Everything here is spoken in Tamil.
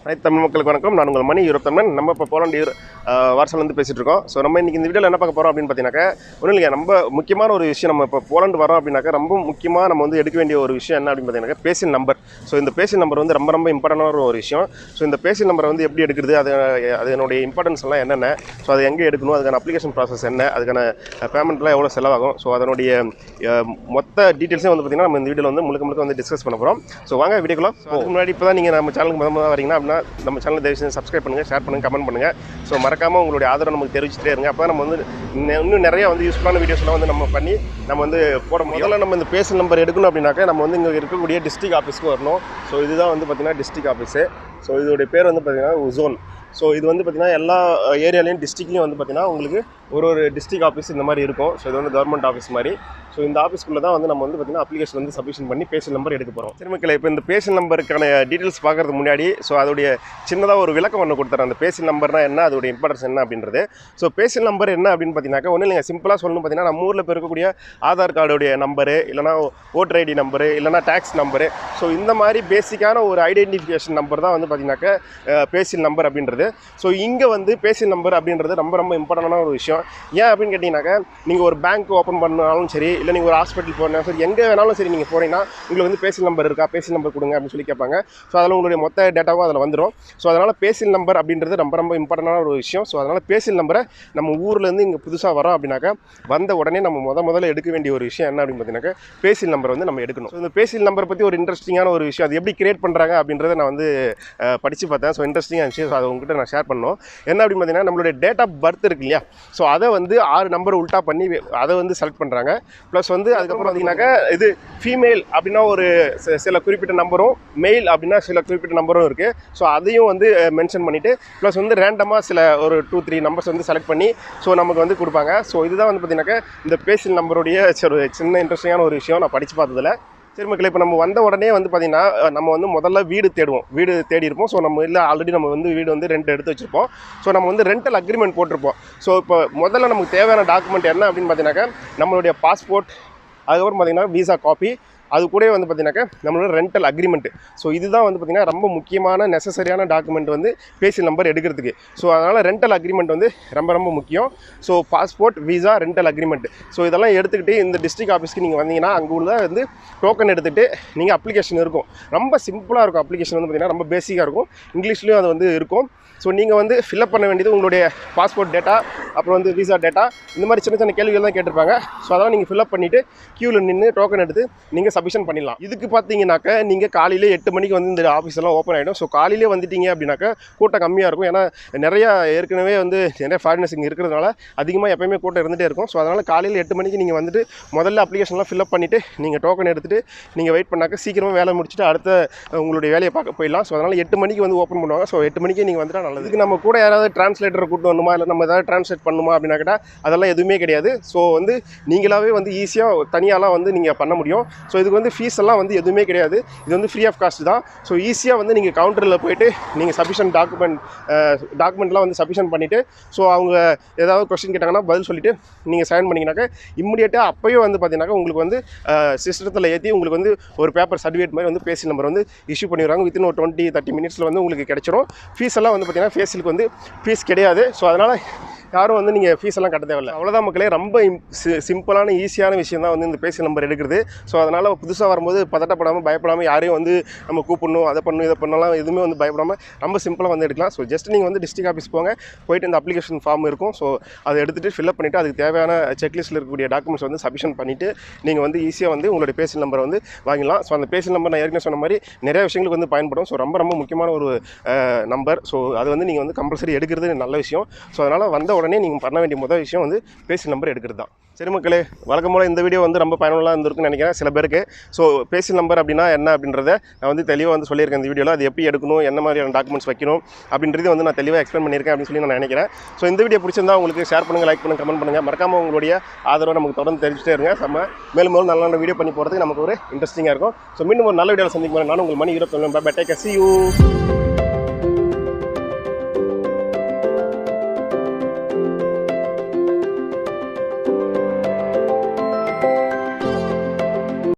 அனைத்து தமிழ் மக்களுக்கு வணக்கம். நான் உங்கள் மணி யூரோப் நம்ம இப்போ போலாண்டு வாட்ஸ்அப்லேருந்து பேசிகிட்டு இருக்கோம். ஸோ நம்ம இன்றைக்கி இந்த வீடியோவில் என்ன பார்க்க போகிறோம் அப்படின்னு பார்த்தீங்கன்னாக்கா, ஒன்றும் இல்லைங்க, ரொம்ப முக்கியமான ஒரு விஷயம். நம்ம இப்போ போலாண்டு வரோம் அப்படின்னாக்கா ரொம்ப முக்கியமாக நம்ம வந்து எடுக்க வேண்டிய ஒரு விஷயம் என்ன அப்படின்னு பார்த்தீங்கன்னாக்கா பேசின் நம்பர். ஸோ இந்த பேசின் நம்பர் வந்து ரொம்ப இம்பார்ட்டண்டான ஒரு விஷயம். ஸோ இந்த பேசின் நம்பரை வந்து எப்படி எடுக்கிறது, அதனுடைய இம்பார்ட்டன்ஸ் எல்லாம் என்னென்ன, ஸோ அதை எங்கே எடுக்கணும், அதுக்கான அப்ளிகேஷன் ப்ராசஸ் என்ன, அதுக்கான பேமெண்ட்லாம் எவ்வளோ செலவாகும், ஸோ அதனுடைய மொத்த டீட்டெயில்ஸே வந்து பார்த்திங்கன்னா நம்ம இந்த வீடியோவில் வந்து முழுக்க வந்து டிஸ்கஸ் பண்ண போகிறோம். ஸோ வாங்க வீடியோக்குள்ள. அதுக்கு முன்னாடி இப்போ தான் நீங்கள் நம்ம சேனலுக்கு முதல்ல வரீங்கன்னா அப்படின்னா நம்ம சேனல் தயவுசெய்து சப்ஸ்கிரைப் பண்ணுங்கள், ஷேர் பண்ணுங்கள், கமெண்ட் பண்ணுங்கள். ஸோ மறக்காமல் உங்களுடைய ஆதரவு நமக்கு தெரிவிச்சுட்டே இருங்க. அப்போ நம்ம வந்து இன்னும் நிறைய வந்து யூஸ்ஃபுல்லான வீடியோஸ்லாம் வந்து நம்ம பண்ணி நம்ம வந்து போட முடியும். முதல்ல நம்ம இந்த பேசல் நம்பர் எடுக்கணும் அப்படின்னாக்கா நம்ம வந்து இங்கே இருக்கக்கூடிய டிஸ்ட்ரிக்ட் ஆஃபீஸ்க்கு வரணும். ஸோ இதுதான் வந்து பார்த்திங்கன்னா டிஸ்ட்ரிக்ட் ஆஃபீஸு. ஸோ இதோடைய பேர் வந்து பார்த்திங்கன்னா உசோன். ஸோ இது வந்து பார்த்திங்கன்னா எல்லா ஏரியாலையும் டிஸ்ட்ரிக்ட்லையும் வந்து பார்த்திங்கன்னா உங்களுக்கு ஒரு டிஸ்ட்ரிக்ட் ஆஃபீஸ் இந்த மாதிரி இருக்கும். ஸோ இது வந்து கவர்மெண்ட் ஆஃபீஸ் மாதிரி. ஸோ இந்த ஆஃபீஸ்க்குள்ளே தான் வந்து நம்ம வந்து பார்த்திங்கன்னா அப்ளிகேஷன் வந்து சப்மிஷன் பண்ணி பேசல் நம்பர் எடுக்க போகிறோம். சரி மக்களே, இப்போ இந்த பேசல் நம்பருக்கான டீட்டெயில்ஸ் பார்க்குறதுக்கு முன்னாடி ஸோ அதோடைய சின்னதாக ஒரு விளக்கம் ஒன்று கொடுத்துறேன். அந்த பேசல் நம்பர்னா என்ன, அதோடைய இம்பார்ட்டன்ஸ் என்ன அப்படின்றது. ஸோ பேசல் நம்பர் என்ன அப்படின்னு பார்த்தீங்கன்னாக்கா ஒன்றும் இல்லைங்க, சிம்பிளாக சொல்லணும் பார்த்தீங்கன்னா நம்ம ஊரில் இப்போ இருக்கக்கூடிய ஆதார் கார்டுடைய நம்பரு, இல்லைனா ஓட்டர் ஐடி நம்பரு, இல்லைனா டேக்ஸ் நம்பரு. ஸோ இந்த மாதிரி பேசிக்கான ஒரு ஐடென்டிஃபிகேஷன் நம்பர் தான் வந்து பார்த்தீங்கன்னாக்கா பேசல் நம்பர் அப்படின்றது. ஸோ இங்கே வந்து பேசல் நம்பர் அப்படின்றது ரொம்ப இம்பார்ட்டண்டான ஒரு விஷயம். ஏன் அப்படின்னு கேட்டிங்கனாக்கா, நீங்கள் ஒரு பேங்க் ஓப்பன் பண்ணாலும் சரி, இல்லை நீங்கள் ஒரு ஹாஸ்பிட்டல் போனாலும் சரி, எங்கே வேணாலும் சரி நீங்கள் போனீங்கன்னா உங்களுக்கு வந்து பேசல் நம்பர் இருக்கா, பேசல் நம்பர் கொடுங்க அப்படின்னு சொல்லி கேட்பாங்க. ஸோ அதில் உங்களுடைய மொத்த டேட்டாவும் அதில் வந்துடும். ஸோ அதனால் பேசல் நம்பர் அப்படின்றது ரொம்ப இம்பார்ட்டண்டான ஒரு விஷயம். ஸோ அதனால் பேசல் நம்பரை நம்ம ஊர்லேருந்து இங்கே புதுசாக வரோம் அப்படின்னாக்கா வந்த உடனே நம்ம முதல்ல எடுக்க வேண்டிய ஒரு விஷயம் என்ன அப்படின்னு பார்த்தீங்கன்னாக்கா பேசல் நம்பர் வந்து நம்ம எடுக்கணும். ஸோ இந்த பேசல் நம்பரை பற்றி ஒரு இன்ட்ரெஸ்டிங்கான ஒரு விஷயம், அது எப்படி கிரியேட் பண்ணுறாங்க அப்படின்றத நான் வந்து படித்து பார்த்தேன். ஸோ இன்ட்ரெஸ்டிங்காக இருந்துச்சு. ஸோ அதை உங்ககிட்ட நான் ஷேர் பண்ணோம். என்ன அப்படின்னு பார்த்தீங்கன்னா நம்மளுடைய டேட் ஆஃப் பர்த் இருக்கு இல்லையா, ஸோ அதை வந்து 6 நம்பர் உல்ட்டா பண்ணி அதை வந்து செலக்ட் பண்ணுறாங்க. ப்ளஸ் வந்து அதுக்கப்புறம் பார்த்தீங்கன்னாக்கா இது ஃபீமேல் அப்படின்னா ஒரு சில குறிப்பிட்ட நம்பரும், மெயில் அப்படின்னா சில குறிப்பிட்ட நம்பரும் இருக்குது. ஸோ அதையும் வந்து மென்ஷன் பண்ணிவிட்டு ப்ளஸ் வந்து ரேண்டமாக சில ஒரு 2-3 நம்பர்ஸ் வந்து செலக்ட் பண்ணி ஸோ நமக்கு வந்து கொடுப்பாங்க. ஸோ இதுதான் வந்து பார்த்தீங்கன்னாக்கா இந்த பேசல் நம்பருடைய ஒரு சின்ன இன்ட்ரெஸ்டிங்கான ஒரு விஷயம் நான் படித்து பார்த்ததில். சரி மக்களே, இப்போ நம்ம வந்த உடனே வந்து பார்த்திங்கன்னா நம்ம வந்து முதல்ல வீடு தேடி இருப்போம். ஸோ நம்ம இல்லை ஆல்ரெடி நம்ம வந்து வீடு வந்து ரெண்ட் எடுத்து வச்சுருப்போம். ஸோ நம்ம வந்து ரெண்டல் அக்ரிமெண்ட் போட்டிருப்போம். ஸோ இப்போ முதல்ல நமக்கு தேவையான டாக்குமெண்ட் என்ன அப்படின்னு பார்த்தீங்கன்னாக்கா நம்மளுடைய பாஸ்போர்ட், அதுக்கப்புறம் பார்த்திங்கன்னா விசா காப்பி, அது கூட வந்து பார்த்திங்கனாக்கா நம்மளோட ரெண்டல் அக்ரிமெண்ட்டு. ஸோ இதுதான் வந்து பார்த்திங்கன்னா ரொம்ப முக்கியமான நெசசரியான டாக்குமெண்ட் வந்து பேசல் நம்பர் எடுக்கிறதுக்கு. ஸோ அதனால் ரெண்டல் அக்ரிமெண்ட் வந்து ரொம்ப முக்கியம். So passport, visa, rental agreement, so இதெல்லாம் எடுத்துக்கிட்டு இந்த டிஸ்ட்ரிக்ட் ஆஃபீஸ்க்கு நீங்கள் வந்தீங்கன்னா அங்கே உள்ள வந்து டோக்கன் எடுத்துகிட்டு நீங்கள் அப்ளிகேஷன் இருக்கும். ரொம்ப சிம்பிளாக இருக்கும் அப்ளிகேஷன் வந்து பார்த்திங்கன்னா ரொம்ப பேசிக்காக இருக்கும். இங்கிலீஷ்லேயும் அது வந்து இருக்கும். ஸோ நீங்கள் வந்து ஃபில்அப் பண்ண வேண்டியது உங்களுடைய பாஸ்போர்ட் டேட்டா, அப்புறம் வந்து விசா டேட்டா, இந்த மாதிரி சின்ன கேள்விகள் தான் கேட்டிருப்பாங்க. ஸோ அதெல்லாம் நீங்கள் ஃபில்அப் பண்ணிவிட்டு க்யூவில் நின்று டோக்கன் எடுத்து நீங்கள் சப்மிஷன் பண்ணிடலாம். இதுக்கு பார்த்தீங்கன்னாக்கா நீங்கள் காலையிலே 8 மணிக்கு வந்து இந்த ஆஃபீஸெல்லாம் ஓப்பன் ஆகிடும். ஸோ காலையிலே வந்துட்டீங்க அப்படின்னாக்கா கூட்டம் கம்மியாக இருக்கும். ஏன்னா நிறையா ஏற்கனவே வந்து நிறைய ஃபாரினர்ஸ் இங்கே இருக்கிறதுனால அதிகமாக எப்போயுமே கூட்டம் இருந்துகிட்டே இருக்கும். ஸோ அதனால் காலையில் 8 மணிக்கு நீங்கள் வந்துட்டு முதல்ல அப்ளிகேஷன்லாம் ஃபில்அப் பண்ணிவிட்டு நீங்கள் டோக்கன் எடுத்துகிட்டு நீங்கள் வெயிட் பண்ணாக்க சீக்கிரமாக வேலை முடிச்சுட்டு அடுத்த உங்களுடைய வேலையை பார்க்க போயிடலாம். ஸோ அதனால் 8 மணிக்கு வந்து ஓப்பன் பண்ணுவாங்க. ஸோ 8 மணிக்கு நீங்கள் வந்துட்டால் நல்லது. இதுக்கு நம்ம கூட யாராவது டிரான்ஸ்லேட்டரை கூட்டு வரணுமா, இல்லை நம்ம ஏதாவது டிரான்ஸ்லேட் பண்ணணுமா அப்படின்னா கேட்டால் அதெல்லாம் எதுவுமே கிடையாது. ஸோ வந்து நீங்களாகவே வந்து ஈஸியாக தனியாலாம் வந்து நீங்கள் பண்ண முடியும். ஸோ இதுக்கு வந்து ஃபீஸ் எல்லாம் வந்து எதுவுமே கிடையாது. இது வந்து ஃப்ரீ ஆஃப் காஸ்ட் தான். ஸோ ஈஸியாக வந்து நீங்கள் கவுண்டரில் போய்ட்டு நீங்கள் சப்மிஷன் டாக்குமெண்ட்லாம் வந்து சப்மிஷன் பண்ணிவிட்டு ஸோ அவங்க ஏதாவது கொஸ்டின் கேட்டாங்கன்னா பதில் சொல்லிவிட்டு நீங்கள் சைன் பண்ணிங்கனாக்கா இம்மிடியேட்டாக அப்போயும் வந்து பார்த்தீங்கன்னாக்கா உங்களுக்கு வந்து சிஸ்டத்தில் ஏற்றி உங்களுக்கு வந்து ஒரு பேப்பர் சர்டிஃபிகேட் மாதிரி வந்து பேசி நம்பர் வந்து இஷ்யூ பண்ணிடுறாங்க. வித்தின் ஒரு 20-30 மினிட்ஸில் வந்து உங்களுக்கு கிடைச்சிரும். ஃபீஸ் எல்லாம் வந்து பார்த்தீங்கன்னா ஃபேஸிலுக்கு வந்து ஃபீஸ் கிடையாது. ஸோ அதனால் யாரும் வந்து நீங்கள் ஃபீஸ் எல்லாம் கட்ட தேவையில்லை. அவ்வளோதான் மக்களே, ரொம்ப சிம்பிளான ஈஸியான விஷயம் தான் வந்து இந்த பேசல் நம்பர் எடுக்கிறது. ஸோ அதனால் புதுசாக வரும்போது பதட்டப்படாமல் பயப்படாமல் யாரையும் வந்து நம்ம கூப்பிடணும் அதை பண்ணணும் இதை பண்ணலாம் எதுவுமே வந்து பயப்படாமல் ரொம்ப சிம்பிளாக வந்து எடுக்கலாம். ஸோ ஜஸ்ட் நீங்கள் வந்து டிஸ்ட்ரிக்ட் ஆஃபீஸ் போயிட்டு இந்த அப்ளிகேஷன் ஃபார்ம் இருக்கும். ஸோ அதை எடுத்துகிட்டு ஃபில்அப் பண்ணிவிட்டு அதுக்கு தேவையான செக்லிஸ்ட்டில் இருக்கக்கூடிய டாக்குமெண்ட்ஸ் வந்து சப்மிஷன் பண்ணிவிட்டு நீங்கள் வந்து ஈஸியாக வந்து உங்களுடைய பேசல் நம்பரை வந்து வாங்கிடலாம். ஸோ அந்த பேசல் நம்பர் நான் ஏற்கனவே சொன்ன மாதிரி நிறைய விஷயங்களுக்கு வந்து பயன்படும். ஸோ ரொம்ப முக்கியமான ஒரு நம்பர். ஸோ அது வந்து நீங்கள் வந்து கம்பல்சரி எடுக்கிறது நல்ல விஷயம். ஸோ அதனால் வந்த உடனே நீங்கள் பண்ண வேண்டிய முதல் விஷயம் வந்து பேசல் நம்பர் எடுக்கிறது தான். சரி மக்களே, வழக்கம் போல் இந்த வீடியோ வந்து ரொம்ப பயனுள்ளதாக இருந்திருக்குன்னு நினைக்கிறேன் சில பேருக்கு. ஸோ பேசல் நம்பர் அப்படின்னா என்ன அப்படின்றத நான் வந்து தெளிவாக வந்து சொல்லியிருக்கேன் இந்த வீடியோவில். அது எப்படி எடுக்கணும், என்ன மாதிரியான டாக்குமெண்ட்ஸ் வைக்கணும் அப்படின்றத வந்து நான் தெளிவாக எக்ஸ்பிளைன் பண்ணியிருக்கேன் அப்படின்னு சொல்லி நான் நினைக்கிறேன். ஸோ இந்த வீடியோ பிடிச்சிருந்தா உங்களுக்கு ஷேர் பண்ணுங்கள், லைக் பண்ணுங்கள், கமெண்ட் பண்ணுங்கள். மறக்காமல் உங்களுடைய ஆதரவை நமக்கு தொடர்ந்து தெரிஞ்சுட்டே இருங்க. மேலும் நல்ல வீடியோ பண்ணி போகிறதுக்கு நமக்கு ஒரு இன்ட்ரெஸ்டிங்காக இருக்கும். ஸோ மீண்டும் ஒரு நல்ல வீடியோவில் சந்திக்கும். நான் உங்கள் Mani Europe. Bye bye, take care, see you.